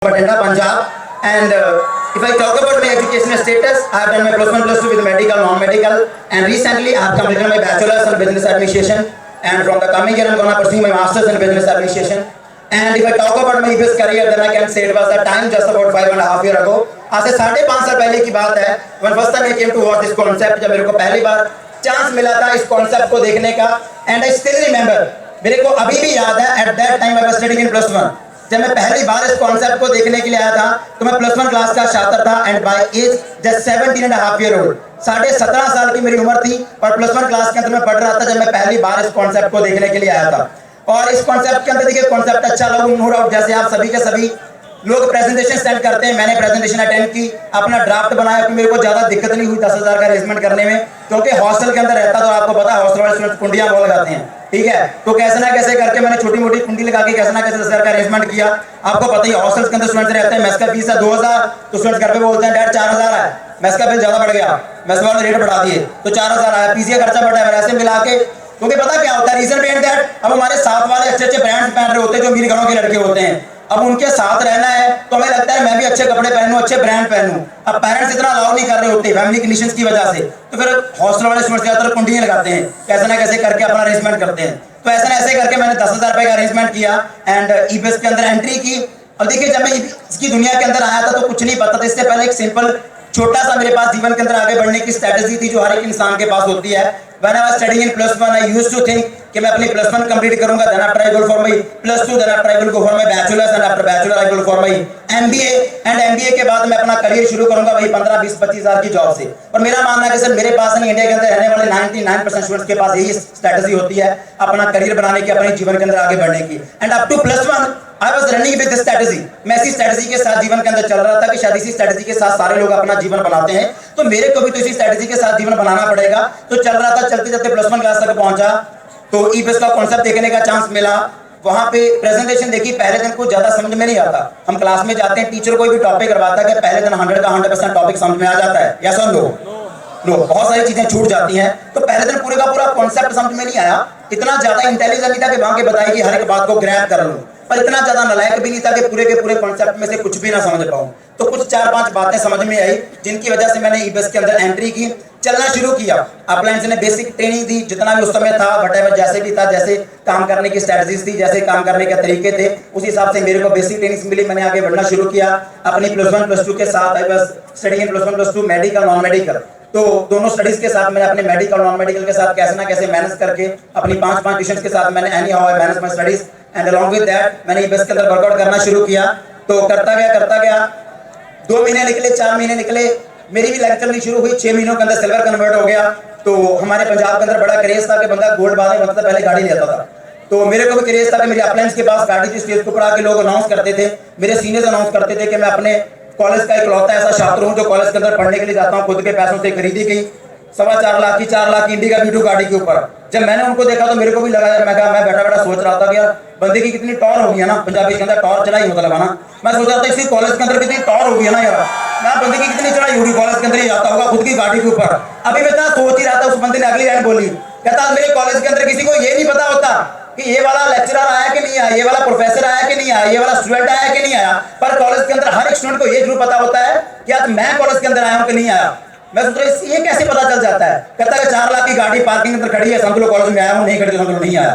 Batenda, Punjab, and if I talk about my educational status, I have done my +1 +2 with medical, non-medical, and recently I have completed my bachelor's in business administration, and from the coming year I am going to pursue my master's in business administration. And if I talk about my EBS career, then I can say it was the time just about 5.5 years ago. आज से 5.5 साल पहले की बात है, when first time I came to watch this concept, जब मेरे को पहली बार चांस मिला था इस कॉन्सेप्ट को देखने का, and I still remember, मेरे को अभी भी याद है, at that time I was studying in +1. जब मैं पहली बार इस कॉन्सेप्ट को देखने के लिए आया था तो मैं +1 क्लास का छात्र था and by age just 17.5 year old, 17.5 साल की मेरी उम्र थी और +1 क्लास के अंदर मैं पढ़ रहा था जब मैं पहली बार इस कॉन्सेप्ट को देखने के लिए आया था। और इस कॉन्सेप्ट के अंदर देखिए कॉन्सेप्ट अच्छा लगा, नो डाउट जैसे आप सभी के सभी लोग प्रेजेंटेशन सेंड करते हैं, मैंने प्रेजेंटेशन अटेंड की, अपना ड्राफ्ट बनाया, कि मेरे को ज़्यादा दिक्कत नहीं हुई 10,000 का अरेंजमेंट करने में, क्योंकि हॉस्टल के अंदर रहता तो आपको पता है हॉस्टल वाले स्टूडेंट कुंडियाँ बहुत लगाते हैं, ठीक है। तो कैसे ना कैसे करके मैंने छोटी मोटी कुंडी लगा के कैसे ना कैसे 10,000 का अरेंजमेंट किया। आपको पता ही हॉस्टल्स के अंदर स्टूडेंट्स रहते हैं, मेस का फीस है 2,000, तो स्टूडेंट्स घर पे बोलते हैं डैड 4,000 है, मेस का बिल ज़्यादा बढ़ गया, मेस वाले रेट बढ़ा दिए तो 4,000 आया, पीसी का खर्चा बढ़ा है, ऐसे मिला के, क्योंकि पता क्या होता है रीजन बिहाइंड दैट, अब हमारे साथ वाले अच्छे अच्छे ब्रांड्स पहन रहे होते हैं जो अमीर घरों के लड़के होते हैं, अब उनके साथ रहना है तो हमें लगता है मैं भी अच्छे कपड़े पहनूं, अच्छे ब्रांड पहनूं। अब पेरेंट्स इतना अलाउ नहीं कर रहे होते फैमिली कंडीशंस की वजह से, तो फिर हॉस्टल वाले स्टूडेंट्स ज़्यादातर कुंडियाँ लगाते हैं, कैसे ना कैसे करके अपना अरेंजमेंट करते हैं। तो ऐसा ना ऐसे करके मैंने 10,000 रुपये का अरेंजमेंट किया एंड ईबीएस के अंदर एंट्री की। और देखिए जब मैं इसकी दुनिया के अंदर आया था तो कुछ नहीं पता था, इससे पहले एक सिंपल छोटा सा मेरे पास जीवन के अंदर आगे बढ़ने की स्ट्रेटजी थी जो हर एक इंसान के पास होती है। When I was studying in +1, I used to think कि मैं अपनी +1 कंप्लीट करूंगा, then after I go for my +2, then after I will go for my bachelor's, and after bachelor I will for my MBA, and MBA के बाद मैं अपना career शुरू करूंगा वही 15, 20, 25 हज़ार की जॉब से। और मेरा मानना है कि सर मेरे पास नहीं, इंडिया के अंदर रहने वाले 99% स्टूडेंट्स के पास यही स्ट्रेटजी होती है अपना करियर बनाने की, अपने जीवन के अंदर आगे बढ़ने की। And up to +1 I was running with strategy, मैं इसी स्ट्रेटजी के साथ जीवन के अंदर चल रहा था कि शायद इसी स्ट्रेटजी के साथ सारे लोग अपना जीवन बनाते हैं, तो मेरे को भी तो इसी स्ट्रेटजी के साथ जीवन बनाना पड़ेगा। तो चल रहा था, चलते चलते +1 क्लास तक पहुंचा तो ईबीएस का कॉन्सेप्ट देखने का चांस मिला। वहां पे प्रेजेंटेशन देखी, पहले दिन कुछ ज्यादा समझ में नहीं आता, हम क्लास में जाते हैं टीचर कोई भी टॉपिक करवाता है कि पहले दिन 100 का 100% टॉपिक समझ में आ जाता है, या सुन लो बहुत सारी चीजें छूट जाती हैं। तो पहले दिन पूरे का पूरा कॉन्सेप्ट समझ में नहीं आया, इतना ज्यादा इंटेलिजेंट नहीं था कि वहां के बताई कि हर एक बात को ग्रैब कर लूं, पर इतना ज्यादा नालायक भी नहीं था कि पूरे के पूरे कॉन्सेप्ट में से कुछ भी ना समझ पाऊं। तो कुछ 4-5 बातें समझ में आई जिनकी वजह से मैंने ईबीएस के अंदर एंट्री की, चलना शुरू किया। अपलाइंस ने बेसिक ट्रेनिंग दी, जितना भी उस समय था व्हाटएवर जैसे भी था, जैसे काम करने की स्ट्रेटजीज थी, जैसे काम करने के तरीके थे, उस हिसाब से मेरे को बेसिक ट्रेनिंग मिली, मैंने आगे बढ़ना शुरू किया अपनी +1 +2 के साथ। I was studying in +1 +2 medical non medical, तो दोनों स्टडीज के साथ मैंने अपने मेडिकल नॉन मेडिकल के साथ कैसे ना कैसे मैनेज करके अपनी 5 ट्यूशंस के साथ मैंने any how I manage my studies and along with that मैंने ईबीएस के अंदर वर्कआउट करना शुरू किया। तो करता गया 2 महीने निकले, 4 महीने निकले, मेरी भी लाइफ चलनी शुरू हुई, 6 महीनों के अंदर सिल्वर कन्वर्ट हो गया। तो हमारे पंजाब के अंदर बड़ा क्रेज था कि बंदा गोल्ड बाद में मतलब पहले गाड़ी लेता था, तो मेरे को भी क्रेज था कि मेरी अपलाइंस के पास गाड़ी थी, स्टेज के ऊपर आके लोग अनाउंस करते थे, मेरे सीनियर्स अनाउंस करते थे कि मैं अपने कॉलेज का इकलौता ऐसा छात्र हूँ जो कॉलेज के अंदर पढ़ने के लिए जाता हूँ, खुद के पैसों से खरीदी गई 4.25 लाख की इंडिका वीडियो गाड़ी के ऊपर। जब मैंने उनको देखा तो मेरे को भी लगा यार, मैं बैठा सोच रहा था कि यार बंदे की कितनी टॉर हो गई है ना, पंजाबी के अंदर टॉर चढ़ाई होता लगाना, मैं सोच रहा था इसी कॉलेज के अंदर कितनी टॉर हो गई है ना यार, मैं बंदे की कितनी चढ़ाई होगी, कॉलेज के अंदर ही जाता होगा खुद की गाड़ी के ऊपर। अभी मैं इतना सोच ही रहा था, उस बंदे ने अगली लाइन बोली, कहता मेरे कॉलेज के अंदर किसी को ये नहीं पता होता कि ये वाला लेक्चरर आया कि नहीं आया, ये वाला प्रोफेसर आया कि नहीं आया, ये वाला स्टूडेंट आया कि नहीं आया, पर कॉलेज के अंदर हर एक स्टूडेंट को ये जरूर पता होता है कि आज मैं कॉलेज के अंदर आया हूँ कि नहीं आया। मैं सोच रहा ये कैसे पता चल जाता है, कहता है 4 लाख की गाड़ी पार्किंग अंदर खड़ी है, समझ लो कॉलेज में आया हूँ, नहीं खड़ी समझ लो नहीं आया।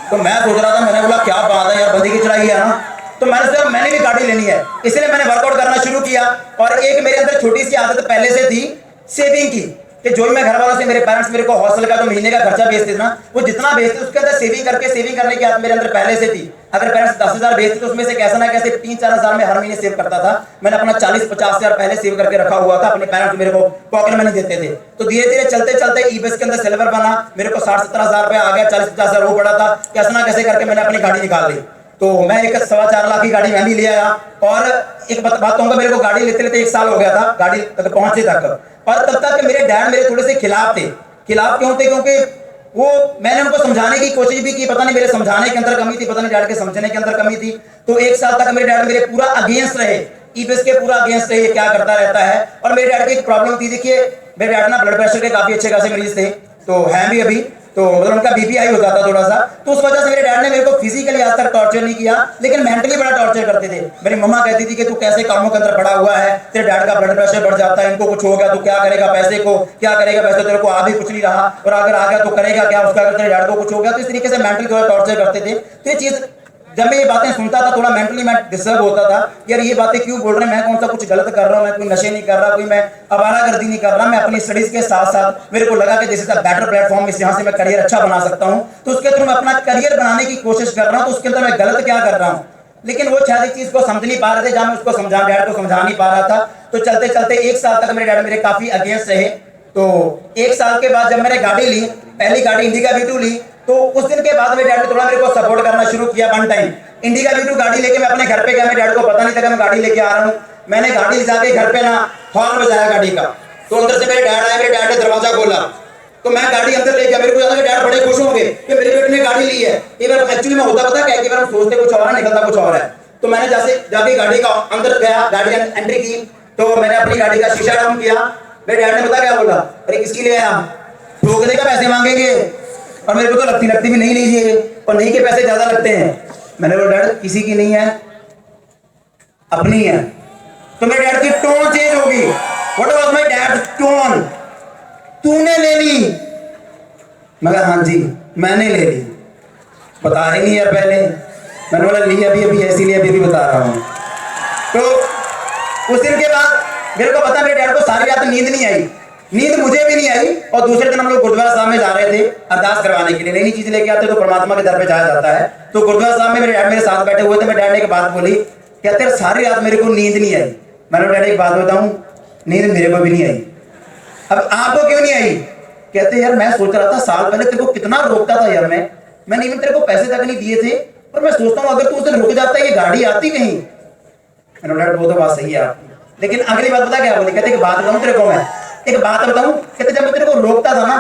तो मैं सोच रहा था, मैंने बोला क्या बात है यार, बंदी की चढ़ाई है ना, तो मैंने सोचा मैंने भी गाड़ी लेनी है, इसलिए मैंने वर्कआउट करना शुरू किया। और एक मेरे अंदर छोटी सी आदत पहले से थी सेविंग की, कि जो मैं घर वालों से मेरे पेरेंट्स मेरे को हॉस्टल का जो महीने का खर्चा भेजते थे ना, वो जितना भेजते उसके अंदर सेविंग करने की आदत मेरे अंदर पहले से थी। अगर पेरेंट्स 10,000 भेजते तो उसमें से कैसे ना कैसे 3-4 हज़ार में हर महीने सेव करता था। मैंने अपना 40-50 हज़ार पहले सेव करके रखा हुआ था, अपने पेरेंट्स मेरे को पॉकेट मनी देते थे। तो धीरे धीरे चलते चलते ईबीएस के अंदर सिल्वर बना, मेरे को 60-70 हज़ार रुपया आ गया, 40-50 हज़ार वो पड़ा था, कैसे ना कैसे करके मैंने अपनी गाड़ी निकाल ली। तो मैं एक 4.25 लाख की गाड़ी मैं भी ले आया। और एक बात कहूँगा, मेरे को गाड़ी लेते लेते 1 साल हो गया था गाड़ी तक पहुंचे तक, और तब तक मेरे डैड मेरे थोड़े से खिलाफ थे। खिलाफ क्यों थे? क्योंकि वो मैंने उनको समझाने की कोशिश भी की, पता नहीं मेरे समझाने के अंदर कमी थी, पता नहीं डैड के समझने के अंदर कमी थी। तो 1 साल तक मेरे डैड मेरे पूरा अगेंस्ट रहे, ईबीएस के पूरा अगेंस्ट रहे, ये क्या करता रहता है। और मेरे डैड की एक प्रॉब्लम थी, देखिए मेरे डैड ना ब्लड प्रेशर के काफी अच्छे खासे मरीज थे, तो हैं भी अभी, तो मतलब उनका बीपी हाई हो जाता थोड़ा सा, तो उस वजह से मेरे डैड ने मेरे को फिजिकली आज तक टॉर्चर नहीं किया, लेकिन मेंटली बड़ा टॉर्चर करते थे। मेरी मम्मा कहती थी कि तू कैसे कामों के अंदर पड़ा हुआ है, तेरे डैड का ब्लड प्रेशर बढ़ जाता है, इनको कुछ हो गया तो क्या करेगा, पैसे को क्या करेगा, पैसे तेरे को आ भी कुछ नहीं रहा, और अगर आ गया तो करेगा क्या उसका, अगर तेरे डैड को कुछ हो गया। तो इस तरीके से मेंटली थोड़ा टॉर्चर करते थे। तो ये चीज जब मैं ये बातें सुनता था थोड़ा मेंटली मैं डिस्टर्ब होता था, यार ये बातें क्यों बोल रहे हैं, मैं कौन सा कुछ गलत कर रहा हूँ, मैं कोई नशे नहीं कर रहा, कोई मैं आवारागर्दी नहीं कर रहा, मैं अपनी स्टडीज के साथ साथ मेरे को लगा कि जैसे बेटर प्लेटफॉर्म इस यहाँ से मैं करियर अच्छा बना सकता हूँ, तो उसके थ्रू मैं अपना करियर बनाने की कोशिश कर रहा हूँ, तो उसके अंदर मैं गलत क्या कर रहा हूँ। लेकिन वो शायद इस चीज को समझ नहीं पा रहे थे, जहां मैं उसको समझा डैड को समझा नहीं पा रहा था। तो चलते चलते 1 साल तक मेरे डैड मेरे काफी अगेंस्ट रहे। तो 1 साल के बाद जब मैंने गाड़ी ली, पहली गाड़ी इंडिका V2 ली, तो उस दिन के बाद मेरे डैड ने थोड़ा मेरे को सपोर्ट करना शुरू किया। वन टाइम इंडिका V2 गाड़ी लेके मैं अपने घर पे गया, मेरे डैड को पता नहीं था कि मैं गाड़ी लेके आ रहा हूँ। मैंने गाड़ी ले जाके घर पे ना हॉर्न बजाया गाड़ी का, तो अंदर से मेरे डैड आए, मेरे डैड ने दरवाजा खोला, तो मैं गाड़ी अंदर ले गया। मेरे को लगा कि डैड बड़े खुश होंगे कि मेरे बेटे ने गाड़ी ली है। एक बार एक्चुअली में होता पता क्या, कि हम सोचते कुछ और है, निकलता कुछ और है। तो मैंने जैसे जाके गाड़ी का अंदर गया, गाड़ी एंट्री की, तो मैंने अपनी गाड़ी का शीशा डाउन किया। मेरे डैड ने पता क्या बोला, अरे किसकी ले आया, ठोकने का पैसे मांगेंगे, और मेरे को तो लगती भी नहीं लीजिए, और नहीं के पैसे ज्यादा लगते हैं। मैंने बोला डैड किसी की नहीं है, अपनी है। तो मेरे डैड की टोन चेंज होगी। What was my dad tone, तूने ले ली? मैं कहा हाँ जी मैंने ले ली। बता ही नहीं यार पहले। मैंने बोला ली अभी अभी ऐसी ली, अभी बता रहा हूँ। तो उस दिन के बाद मेरे को पता मेरे डैड को सारी रात नींद नहीं आई, नींद मुझे भी नहीं आई। और दूसरे दिन हम लोग गुरुद्वारा साहब में जा रहे थे अरदास करवाने के लिए, नई नई चीज लेके आते तो परमात्मा के दर पे जाया जाता है। तो गुरुद्वारा साहब में मेरे डैड मेरे साथ बैठे हुए थे। मेरे डैड ने एक बात बोली, कहते हैं सारी रात मेरे को नींद नहीं आई। मैंने डैड एक बात बताऊं, नींद मेरे को भी नहीं आई। अब आपको क्यों नहीं आई? कहते यार मैं सोच रहा था साल पहले तेरे को कितना रोकता था यार, मैंने इवन तेरे को पैसे तक नहीं दिए थे, पर मैं सोचता हूँ अगर तू उसे रुक जाता ये गाड़ी आती कहीं। मैंने बोला वो तो बात सही है आपकी, लेकिन अगली बात पता क्या बोली, कहते एक बात बताऊं तेरे को, मैं एक बात बताऊं, कहते जब मैं तेरे को रोकता था ना,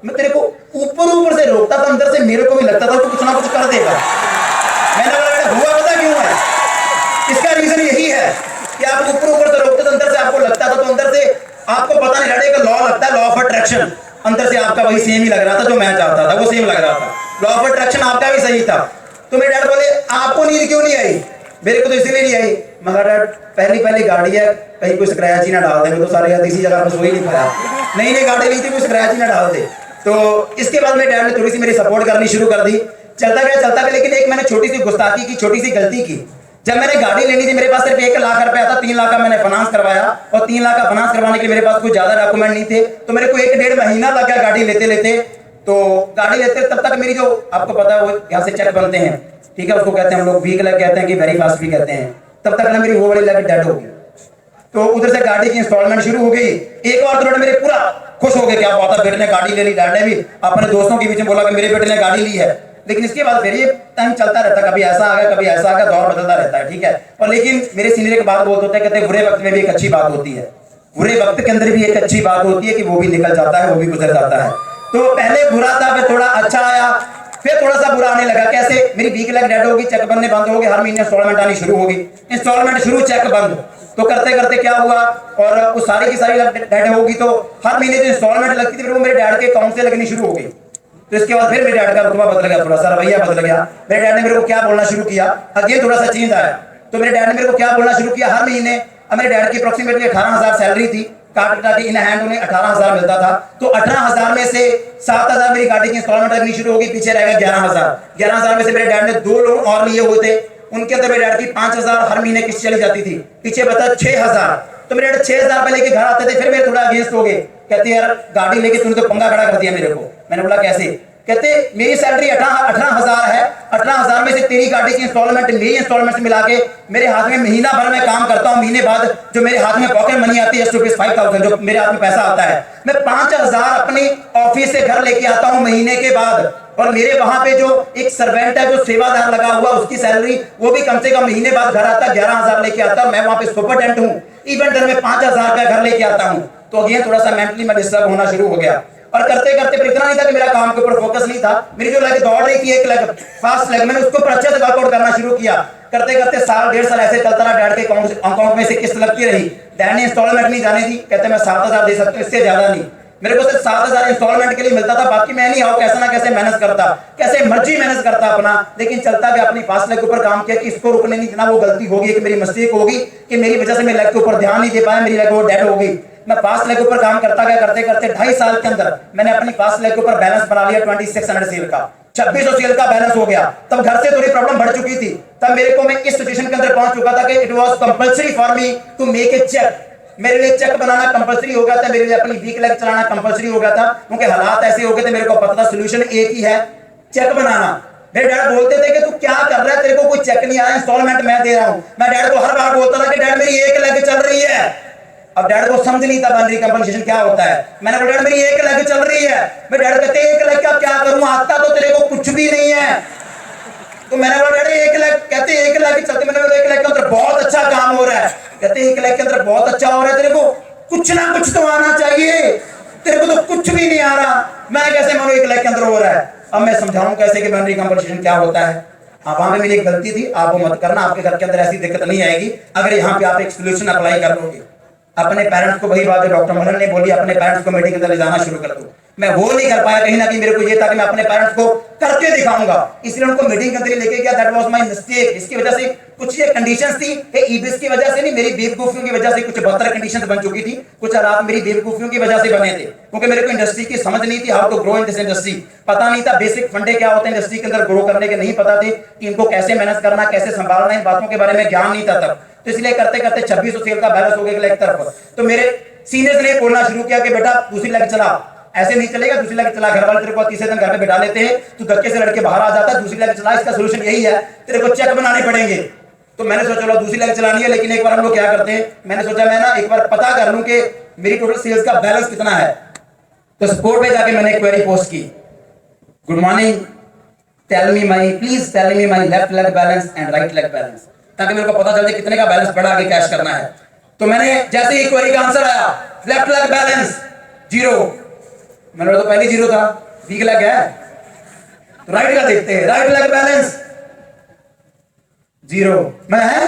मैं तेरे को ऊपर से रोकता था, अंदर से मेरे को भी लगता था तू कुछ ना कुछ कर देगा। मैंने बोला हुआ पता क्यों है, इसका रीजन यही है कि आप ऊपर से रोकते तो अंदर से आपको लगता था, तो अंदर से आपको पता नहीं लड़े का लॉ लगता है, लॉ ऑफ अट्रैक्शन, अंदर से आपका वही सेम ही लग रहा था, जो मैं चाहता था वो सेम लग रहा था, लॉ ऑफ अट्रैक्शन आपका भी सही था। तो मेरे डैड बोले आपको नींद क्यों नहीं आई? मेरे को तो इसलिए नहीं आई। मगर डैड पहली गाड़ी है, कहीं कोई स्क्रैच ही ना डाल दे, मैं तो सारे याद इसी जगह पर सो ही नहीं पाया, नई गाड़ी ली थी, कोई स्क्रैच ही ना डाल दे। तो इसके बाद मेरे डैड ने थोड़ी सी मेरी सपोर्ट करनी शुरू कर दी। चलता गया, लेकिन एक मैंने छोटी सी गुस्ताखी की, छोटी सी गलती की। जब मैंने गाड़ी लेनी थी, मेरे पास सिर्फ 1 लाख रुपया था, 3 लाख का मैंने फाइनेंस करवाया, और 3 लाख का फाइनेंस करवाने के मेरे पास कोई ज्यादा डॉक्यूमेंट नहीं थे, तो मेरे को 1-1.5 महीना लग गया गाड़ी लेते। तो गाड़ी लेते तब तक मेरी जो आपको पता है वो यहाँ से चेक बनते हैं, ठीक है, उसको कहते हैं हम लोग वीक लग कहते हैं कि वेरी फास्ट भी कहते हैं, तब तक ना मेरी वो वाली लग डेड हो गई। तो उधर से गाड़ी की इंस्टॉलमेंट शुरू हो गई। एक बार तो मेरे पूरा खुश हो गए, क्या बात है बेटे ने गाड़ी ले ली। डैड ने भी अपने दोस्तों के बीच में बोला कि मेरे बेटे ने गाड़ी ली है। लेकिन इसके बाद फिर ये टाइम चलता रहता है, कभी ऐसा आ गया कभी ऐसा आ गया, दौर बदलता रहता है, ठीक है। और लेकिन मेरे सीनियर एक बात बोलते होते हैं, कहते बुरे वक्त में भी एक अच्छी बात होती है, बुरे वक्त के अंदर भी एक अच्छी बात होती है कि वो भी निकल जाता है, वो भी गुजर जाता है। तो पहले बुरा था, फिर थोड़ा अच्छा आया, फिर थोड़ा सा बुरा आने लगा। कैसे? मेरी 20 लाख डेट होगी, चेक बनने बंद हो गए, हर महीने इंस्टॉलमेंट आनी शुरू होगी, इंस्टॉलमेंट शुरू चेक बंद। तो करते करते क्या हुआ, और वो सारी की सारी डेट होगी, तो हर महीने जो इंस्टॉलमेंट लगती थी फिर वो मेरे डैड के अकाउंट से लगनी शुरू हो गई। तो इसके बाद फिर मेरे डैड का रुतबा बदल गया, थोड़ा सा रवैया बदल गया। मेरे डैड ने मेरे को क्या बोलना शुरू किया, अगेन थोड़ा सा चेंज आया। तो मेरे डैड ने मेरे को क्या बोलना शुरू किया, हर महीने, अब मेरे डैड की अप्रोक्सीमेटली 18,000 सैलरी थी, काट इन हैंड उन्हें 18,000 मिलता था। तो 18,000 में से 7,000 मेरी गाड़ी की इंस्टॉलमेंट लगनी शुरू होगी, पीछे रहेगा 11,000। 11,000 में से मेरे डैड ने 2 लोन और लिए हुए थे, उनके अंदर मेरे डैड की 5,000 हर महीने किस्त चली जाती थी, पीछे बता 6,000। तो मेरे डैड 6,000 रुपए लेके घर आते थे, फिर मेरे थोड़ा अगेंस्ट हो गए, कहते यार गाड़ी लेके तूने तो पंगा खड़ा कर दिया मेरे को। मैंने बोला कैसे? कहते मेरी सैलरी 18,000 है, 18,000 में से तेरी गाड़ी की इंस्टॉलमेंट, मेरी इंस्टॉलमेंट मिला के मेरे हाथ में महीना भर में काम करता हूँ, महीने बाद जो मेरे हाथ में पॉकेट मनी आती है ₹5,000 जो मेरे हाथ में पैसा आता है, मैं 5,000 अपने ऑफिस से घर लेके आता हूँ महीने के बाद। और मेरे वहां पे जो एक सर्वेंट है, जो सेवादार लगा हुआ, उसकी सैलरी वो भी कम से कम महीने बाद घर आता, 11,000 लेके आता। मैं वहां पे सुपरटेंडेंट हूँ, इवेंट में 5,000 का घर लेके आता हूँ। तो अगेन थोड़ा सा मेंटली मैं डिस्टर्ब होना शुरू हो गया। और करते करते फिर इतना नहीं था कि मेरा काम के ऊपर फोकस नहीं था, मेरी जो लेग दौड़ रही थी, एक लेग फास्ट लेग, मैंने उसको अच्छे से वर्कआउट करना शुरू किया। करते करते साल 1.5 साल ऐसे चलता रहा, डैड के अकाउंट में से किस्त लगती रही। डैड ने इंस्टॉलमेंट नहीं जाने दी, कहते मैं 7,000 दे सकता हूँ, इससे ज्यादा नहीं। मेरे को सिर्फ 7,000 इंस्टॉलमेंट के लिए मिलता था, बाकी मैं नहीं आओ कैसे ना कैसे मेहनत करता, कैसे मर्जी मेहनत करता अपना, लेकिन चलता गया, अपनी फास्ट लेग के ऊपर काम किया कि इसको रुकने नहीं देना। वो गलती होगी कि मेरी मिस्टेक होगी कि मेरी वजह से मैं लेग के ऊपर ध्यान नहीं दे पाया, मेरी लेग वो डेड हो गई। मैं फास्ट लेग के ऊपर काम करता गया, करते करते 2.5 साल के अंदर मैंने अपनी फास्ट लेग के ऊपर बैलेंस बना लिया 2600 सेल का, 2600 सेल का बैलेंस हो गया। तब घर से थोड़ी प्रॉब्लम बढ़ चुकी थी, तब मेरे को मैं इस सिचुएशन के अंदर पहुंच चुका था कि it was compulsory for me to make a check. मेरे लिए चेक बनाना कंपल्सरी हो गया था, मेरे लिए अपनी वीक लेग चलाना कंपल्सरी हो गया था, क्योंकि हालात ऐसे हो गए थे। मेरे को पता था सोल्यूशन एक ही है, चेक बनाना। मेरे डैड बोलते थे कि तू क्या कर रहा है, तेरे को कोई चेक नहीं आया, इंस्टॉलमेंट मैं दे रहा हूं। मैं डैड को हर बार बोलता था कि डैड मेरी एक लेग चल रही है। अब डैड को समझ नहीं था बाइनरी कंपनसेशन क्या होता है। मैंने बोला डैड मेरी एक लेग चल रही है। मेरे डैड कहते एक लेग का क्या करूं, आता तो तेरे को कुछ भी नहीं है। तो मैंने बोला डैडी एक लेग, कहते एक लेग चलते। मैंने बोला एक लेग के अंदर बहुत अच्छा काम हो रहा है। कहते एक लेग के अंदर बहुत अच्छा हो रहा है, तेरे को कुछ ना कुछ तो आना चाहिए, तेरे को तो कुछ भी नहीं आ रहा। मैं कैसे मानूं एक लेग के अंदर हो रहा है। अब मैं समझाऊं कैसे कि बाइनरी कंपनसेशन क्या होता है। आप वहां पे मेरी एक गलती थी, आप वो मत करना, आपके घर के अंदर ऐसी दिक्कत नहीं आएगी अगर यहाँ पे आप एक सोल्यूशन अप्लाई कर लोगे। अपने पेरेंट्स को, वही बात जो डॉक्टर मनन ने बोली, अपने पेरेंट्स को मीटिंग के अंदर ले जाना शुरू कर दो। मैं वो नहीं कर पाया, कहीं ना कहीं मेरे को ये था कि मैं अपने पेरेंट्स को करके दिखाऊंगा, इसलिए उनको मीटिंग के अंदर लेके गया। That was my mistake. इसकी वजह से कुछ ये कंडीशंस थी, ईबीएस की वजह से नहीं, मेरी बेवकूफियों की वजह से कुछ 72 कंडीशंस बन चुकी थी। कुछ हालात मेरी बेवकूफियों की वजह से बने थे, क्योंकि मेरे को इंडस्ट्री की समझ नहीं थी, how to grow in this industry. पता नहीं था बेसिक फंडे क्या होते हैं इंडस्ट्री के अंदर ग्रो करने के, नहीं पता थे कि इनको कैसे मैनेज करना, कैसे संभालना, इन बातों के बारे में ज्ञान नहीं था तब। तो इसलिए करते करते 2600 सेल का बैलेंस हो गया एक तरफ। तो मेरे सीनियर्स ने बोलना शुरू किया कि बेटा दूसरी लेग चला, ऐसे नहीं चलेगा, दूसरी लेग चला। घर वाले तेरे को तीसरे दिन घर पे बैठा लेते हैं, तू धक्के से लड़के बाहर आ जाता है, दूसरी लेग चला, इसका सोल्यूशन यही है, तेरे को चेक बनाने पड़ेंगे। तो मैंने सोचा चलो दूसरी लेग चलानी है, लेकिन एक बार हम लोग क्या करते हैं, मैंने सोचा मैं ना एक बार पता कर लूं कि मेरी टोटल सेल्स का बैलेंस कितना है। तो सपोर्ट पे जाके मैंने एक क्वेरी पोस्ट की, good morning, tell me my, please tell me my left leg balance and right leg balance, ताकि मेरे को पता चल जाए कितने का बैलेंस पड़ा, आगे कैश करना है। तो मैंने जैसे ही क्वेरी का आंसर आया लेफ्ट लेग बैलेंस 0, मैंने बोला तो पहले 0 था, वीक लेग है, तो राइट का देखते हैं, राइट लेग बैलेंस 0। मैं है